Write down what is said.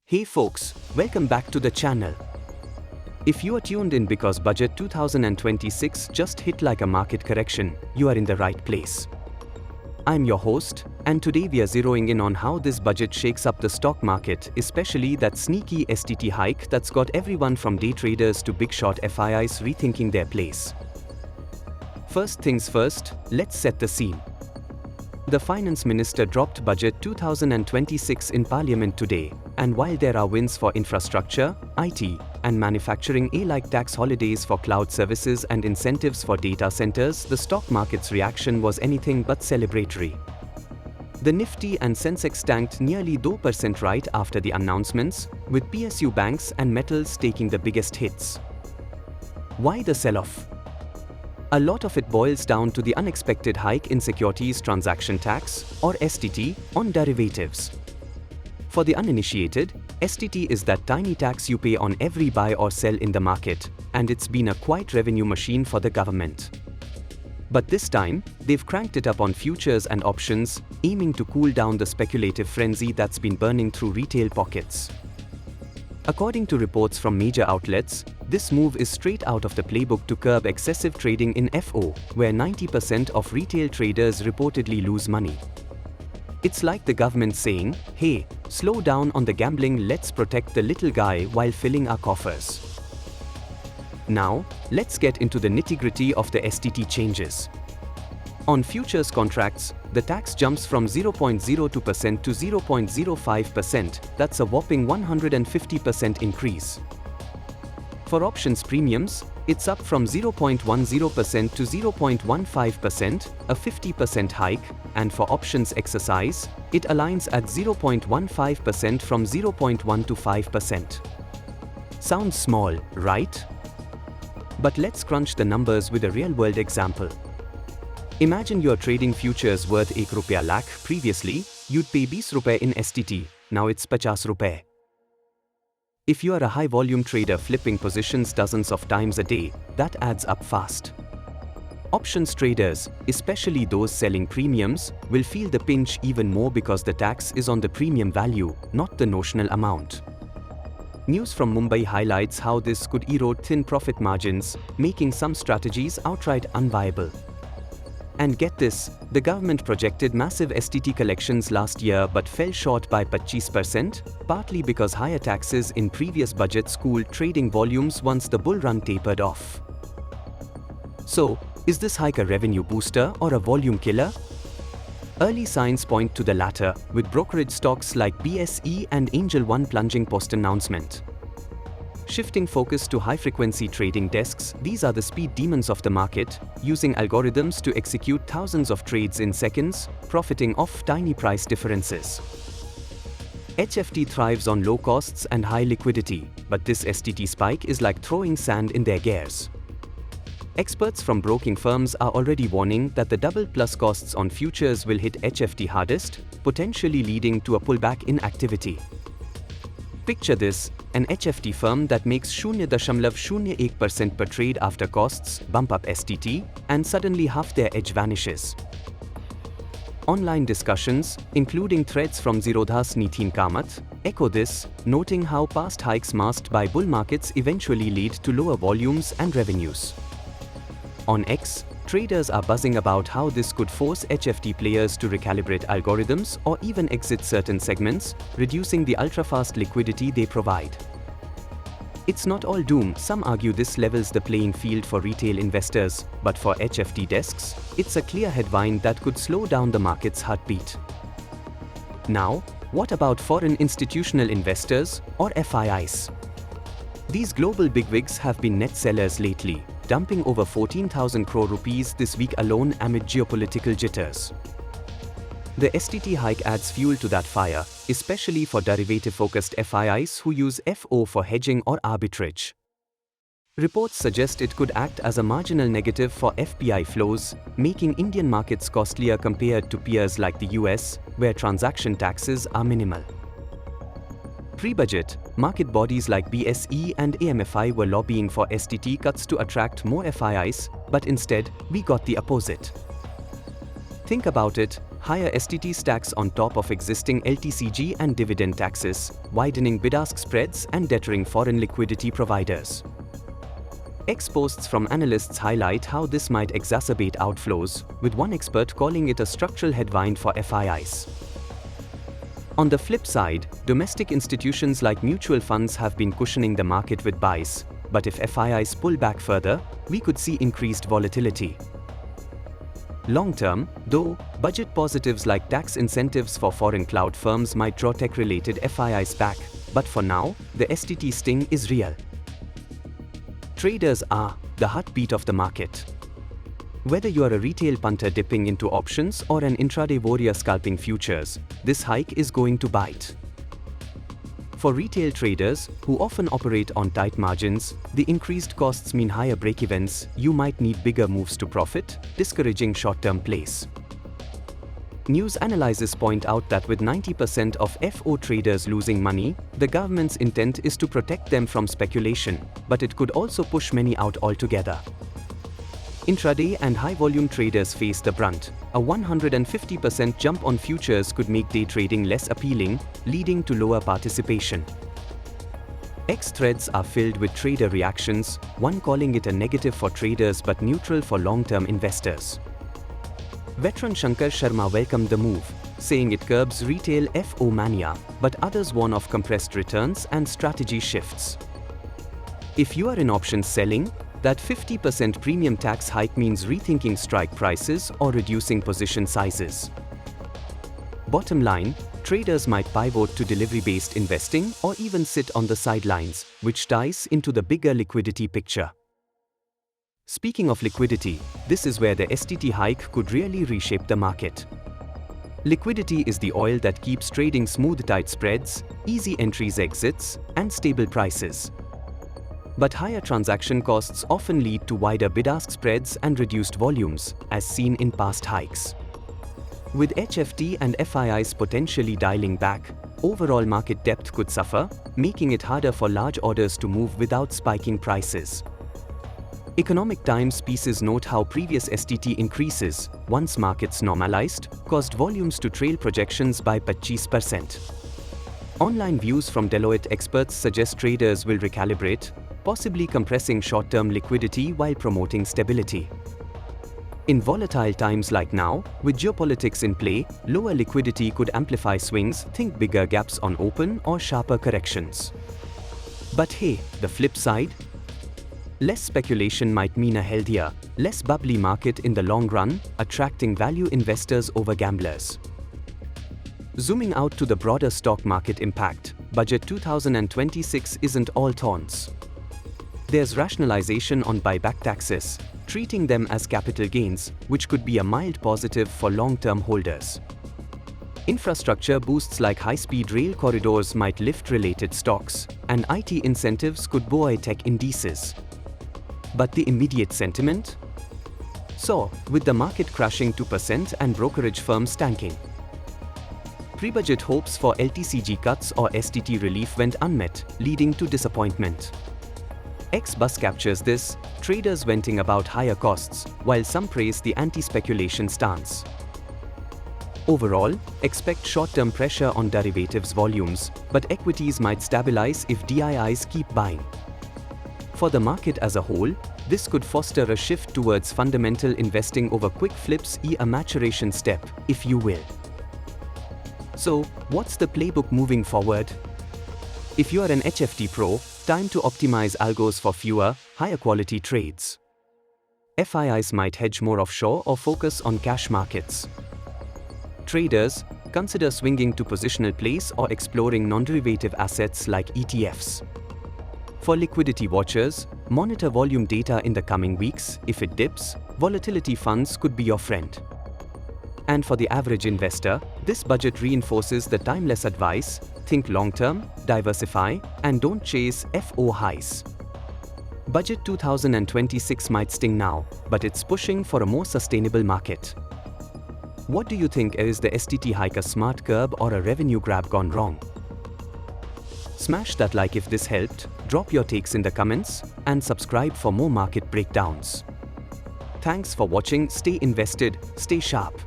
Hey folks, welcome back to the channel. If you are tuned in because budget 2026 just hit like a market correction, you are in the right place. I'm your host, and today we are zeroing in on how this budget shakes up the stock market, especially that sneaky STT hike that's got everyone from day traders to big short FIIs rethinking their place. First things first, let's set the scene. The Finance Minister dropped Budget 2026 in Parliament today, and while there are wins for infrastructure, IT, and manufacturing like tax holidays for cloud services and incentives for data centers, the stock market's reaction was anything but celebratory. The Nifty and Sensex tanked nearly 2% right after the announcements, with PSU banks and metals taking the biggest hits. Why the sell-off? A lot of it boils down to the unexpected hike in Securities Transaction Tax, or STT, on derivatives. For the uninitiated, STT is that tiny tax you pay on every buy or sell in the market, and it's been a quiet revenue machine for the government. But this time, they've cranked it up on futures and options, aiming to cool down the speculative frenzy that's been burning through retail pockets. According to reports from major outlets, this move is straight out of the playbook to curb excessive trading in FO, where 90% of retail traders reportedly lose money. It's like the government saying, hey, slow down on the gambling, let's protect the little guy while filling our coffers. Now, let's get into the nitty-gritty of the STT changes. On futures contracts, the tax jumps from 0.02% to 0.05%, that's a whopping 150% increase. For options premiums, it's up from 0.10% to 0.15%, a 50% hike, and for options exercise, it aligns at 0.15% from 0.125%. Sounds small, right? But let's crunch the numbers with a real-world example. Imagine you're trading futures worth ₹1 lakh. Previously, you'd pay ₹20 in STT, now it's ₹50. If you are a high-volume trader flipping positions dozens of times a day, that adds up fast. Options traders, especially those selling premiums, will feel the pinch even more because the tax is on the premium value, not the notional amount. News from Mumbai highlights how this could erode thin profit margins, making some strategies outright unviable. And get this, the government projected massive STT collections last year but fell short by 25%, partly because higher taxes in previous budgets cooled trading volumes once the bull run tapered off. So, is this hike a revenue booster or a volume killer? Early signs point to the latter, with brokerage stocks like BSE and Angel One plunging post-announcement. Shifting focus to high-frequency trading desks, these are the speed demons of the market, using algorithms to execute thousands of trades in seconds, profiting off tiny price differences. HFT thrives on low costs and high liquidity, but this STT spike is like throwing sand in their gears. Experts from broking firms are already warning that the double plus costs on futures will hit HFT hardest, potentially leading to a pullback in activity. Picture this, an HFT firm that makes 0.01% per trade after costs bump up STT, and suddenly half their edge vanishes. Online discussions, including threads from Zerodha's Nitin Kamath, echo this, noting how past hikes masked by bull markets eventually lead to lower volumes and revenues. On X, traders are buzzing about how this could force HFT players to recalibrate algorithms or even exit certain segments, reducing the ultra-fast liquidity they provide. It's not all doom. Some argue this levels the playing field for retail investors, but for HFT desks, it's a clear headwind that could slow down the market's heartbeat. Now, what about foreign institutional investors, or FIIs? These global bigwigs have been net sellers lately, dumping over 14,000 crore rupees this week alone amid geopolitical jitters. The STT hike adds fuel to that fire, especially for derivative-focused FIIs who use FO for hedging or arbitrage. Reports suggest it could act as a marginal negative for FPI flows, making Indian markets costlier compared to peers like the US, where transaction taxes are minimal. Pre-budget, market bodies like BSE and AMFI were lobbying for STT cuts to attract more FIIs, but instead, we got the opposite. Think about it, higher STT stacks on top of existing LTCG and dividend taxes, widening bid-ask spreads and deterring foreign liquidity providers. Posts from analysts highlight how this might exacerbate outflows, with one expert calling it a structural headwind for FIIs. On the flip side, domestic institutions like mutual funds have been cushioning the market with buys, but if FIIs pull back further, we could see increased volatility. Long-term, though, budget positives like tax incentives for foreign cloud firms might draw tech-related FIIs back, but for now, the STT sting is real. Traders are the heartbeat of the market. Whether you are a retail punter dipping into options or an intraday warrior scalping futures, this hike is going to bite. For retail traders, who often operate on tight margins, the increased costs mean higher break-evens. You might need bigger moves to profit, discouraging short-term plays. News analyses point out that with 90% of FO traders losing money, the government's intent is to protect them from speculation, but it could also push many out altogether. Intraday and high-volume traders face the brunt. A 150% jump on futures could make day trading less appealing, leading to lower participation. X threads are filled with trader reactions, one calling it a negative for traders but neutral for long-term investors. Veteran Shankar Sharma welcomed the move, saying it curbs retail FO mania, but others warn of compressed returns and strategy shifts. If you are in options selling, that 50% premium tax hike means rethinking strike prices or reducing position sizes. Bottom line, traders might pivot to delivery-based investing or even sit on the sidelines, which ties into the bigger liquidity picture. Speaking of liquidity, this is where the STT hike could really reshape the market. Liquidity is the oil that keeps trading smooth tight spreads, easy entries exits, and stable prices. But higher transaction costs often lead to wider bid-ask spreads and reduced volumes, as seen in past hikes. With HFT and FIIs potentially dialing back, overall market depth could suffer, making it harder for large orders to move without spiking prices. Economic Times pieces note how previous STT increases, once markets normalized, caused volumes to trail projections by 25%. Online views from Deloitte experts suggest traders will recalibrate, possibly compressing short-term liquidity while promoting stability. In volatile times like now, with geopolitics in play, lower liquidity could amplify swings, think bigger gaps on open or sharper corrections. But hey, the flip side? Less speculation might mean a healthier, less bubbly market in the long run, attracting value investors over gamblers. Zooming out to the broader stock market impact, Budget 2026 isn't all taunts. There's rationalization on buyback taxes, treating them as capital gains, which could be a mild positive for long-term holders. Infrastructure boosts like high-speed rail corridors might lift related stocks, and IT incentives could buoy tech indices. But the immediate sentiment? So, with the market crashing 2% and brokerage firms tanking. Pre-budget hopes for LTCG cuts or STT relief went unmet, leading to disappointment. Bus captures this, traders venting about higher costs, while some praise the anti-speculation stance. Overall, expect short-term pressure on derivatives volumes, but equities might stabilize if DIIs keep buying. For the market as a whole, this could foster a shift towards fundamental investing over quick flips, a maturation step, if you will. So, what's the playbook moving forward? If you are an HFT pro, time to optimize algos for fewer, higher quality trades. FIIs might hedge more offshore or focus on cash markets. Traders, consider swinging to positional plays or exploring non-derivative assets like ETFs. For liquidity watchers, monitor volume data in the coming weeks. If it dips, volatility funds could be your friend. And for the average investor, this budget reinforces the timeless advice: think long-term, diversify, and don't chase FO highs. Budget 2026 might sting now, but it's pushing for a more sustainable market. What do you think? Is the STT hike a smart curb or a revenue grab gone wrong? Smash that like if this helped, drop your takes in the comments, and subscribe for more market breakdowns. Thanks for watching. Stay invested, stay sharp.